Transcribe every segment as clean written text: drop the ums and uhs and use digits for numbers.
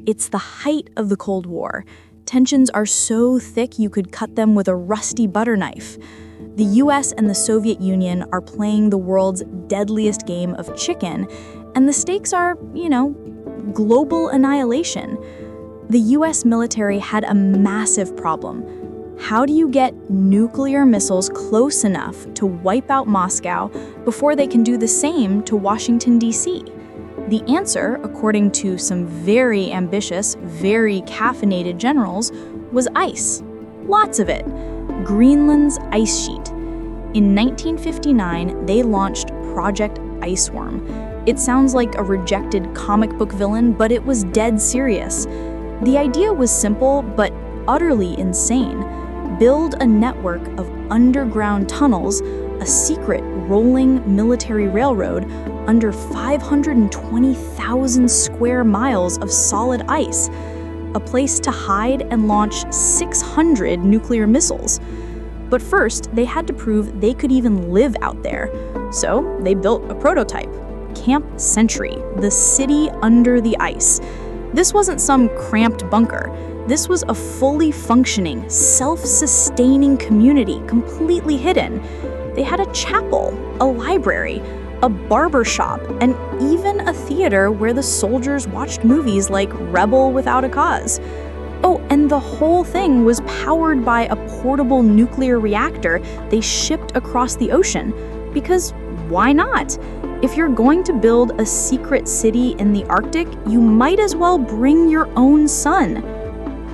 It's the height of the Cold War. Tensions are so thick you could cut them with a rusty butter knife. The US and the Soviet Union are playing the world's deadliest game of chicken, and the stakes are, global annihilation. The US military had a massive problem. How do you get nuclear missiles close enough to wipe out Moscow before they can do the same to Washington, D.C.? The answer, according to some very ambitious, very caffeinated generals, was ice. Lots of it. Greenland's ice sheet. In 1959, they launched Project Iceworm. It sounds like a rejected comic book villain, but it was dead serious. The idea was simple, but utterly insane. Build a network of underground tunnels, a secret rolling military railroad under 520,000 square miles of solid ice, a place to hide and launch 600 nuclear missiles. But first, they had to prove they could even live out there. So they built a prototype, Camp Century, the city under the ice. This wasn't some cramped bunker. This was a fully functioning, self-sustaining community, completely hidden. They had a chapel, a library, a barber shop, and even a theater where the soldiers watched movies like Rebel Without a Cause. Oh, and the whole thing was powered by a portable nuclear reactor they shipped across the ocean. Because why not? If you're going to build a secret city in the Arctic, you might as well bring your own sun.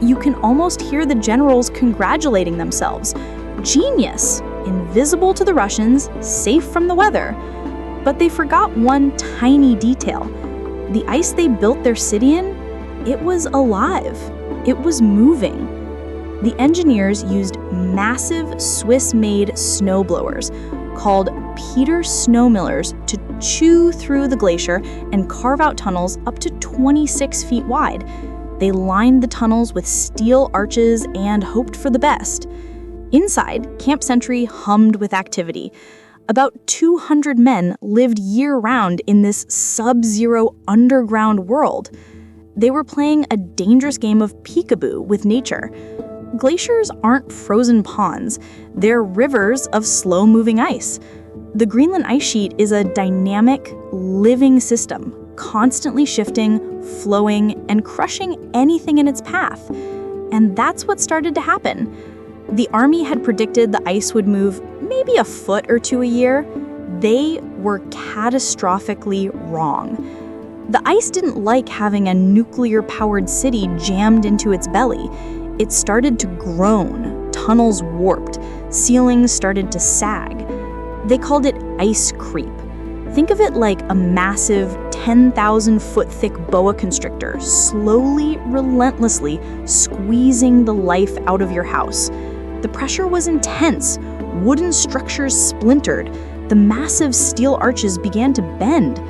You can almost hear the generals congratulating themselves. Genius! Invisible to the Russians, safe from the weather. But they forgot one tiny detail. The ice they built their city in, it was alive. It was moving. The engineers used massive Swiss-made snowblowers called Peter Snowmillers to chew through the glacier and carve out tunnels up to 26 feet wide. They lined the tunnels with steel arches and hoped for the best. Inside, Camp Century hummed with activity. About 200 men lived year-round in this sub-zero underground world. They were playing a dangerous game of peekaboo with nature. Glaciers aren't frozen ponds. They're rivers of slow-moving ice. The Greenland ice sheet is a dynamic, living system, constantly shifting, flowing, and crushing anything in its path. And that's what started to happen. The Army had predicted the ice would move maybe a foot or two a year. They were catastrophically wrong. The ice didn't like having a nuclear-powered city jammed into its belly. It started to groan, tunnels warped, ceilings started to sag. They called it ice creep. Think of it like a massive 10,000-foot-thick boa constrictor slowly, relentlessly squeezing the life out of your house. The pressure was intense. Wooden structures splintered. The massive steel arches began to bend.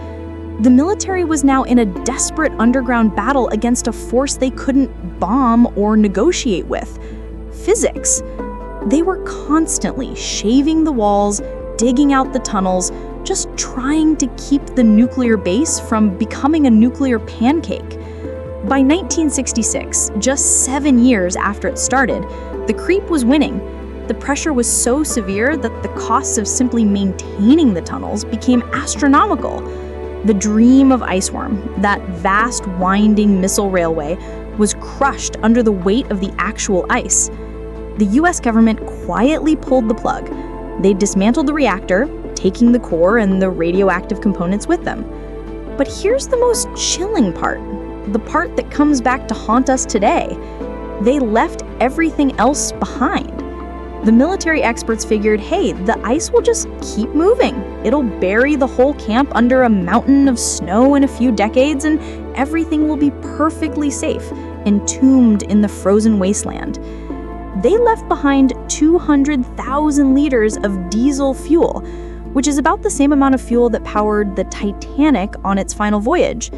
The military was now in a desperate underground battle against a force they couldn't bomb or negotiate with. Physics. They were constantly shaving the walls, digging out the tunnels, just trying to keep the nuclear base from becoming a nuclear pancake. By 1966, just 7 years after it started, the creep was winning. The pressure was so severe that the costs of simply maintaining the tunnels became astronomical. The dream of Iceworm, that vast winding missile railway, was crushed under the weight of the actual ice. The US government quietly pulled the plug. They dismantled the reactor, taking the core and the radioactive components with them. But here's the most chilling part, the part that comes back to haunt us today. They left everything else behind. The military experts figured, hey, the ice will just keep moving. It'll bury the whole camp under a mountain of snow in a few decades, and everything will be perfectly safe, entombed in the frozen wasteland. They left behind 200,000 liters of diesel fuel, which is about the same amount of fuel that powered the Titanic on its final voyage.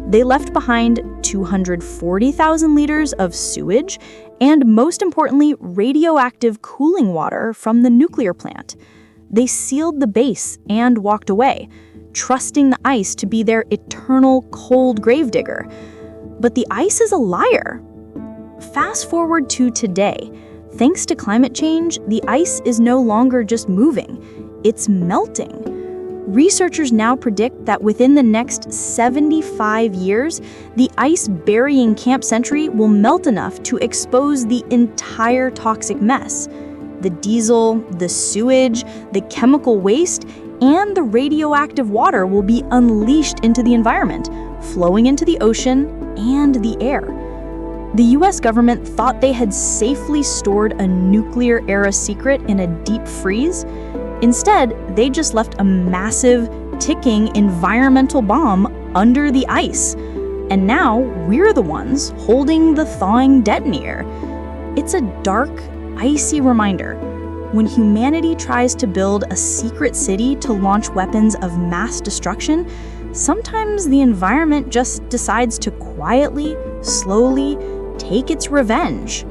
They left behind 240,000 liters of sewage, and most importantly, radioactive cooling water from the nuclear plant. They sealed the base and walked away, trusting the ice to be their eternal cold gravedigger. But the ice is a liar. Fast forward to today. Thanks to climate change, the ice is no longer just moving, it's melting. Researchers now predict that within the next 75 years, the ice burying Camp Century will melt enough to expose the entire toxic mess. The diesel, the sewage, the chemical waste, and the radioactive water will be unleashed into the environment, flowing into the ocean and the air. The US government thought they had safely stored a nuclear-era secret in a deep freeze. Instead, they just left a massive, ticking environmental bomb under the ice. And now we're the ones holding the thawing detonator. It's a dark, icy reminder. When humanity tries to build a secret city to launch weapons of mass destruction, sometimes the environment just decides to quietly, slowly take its revenge.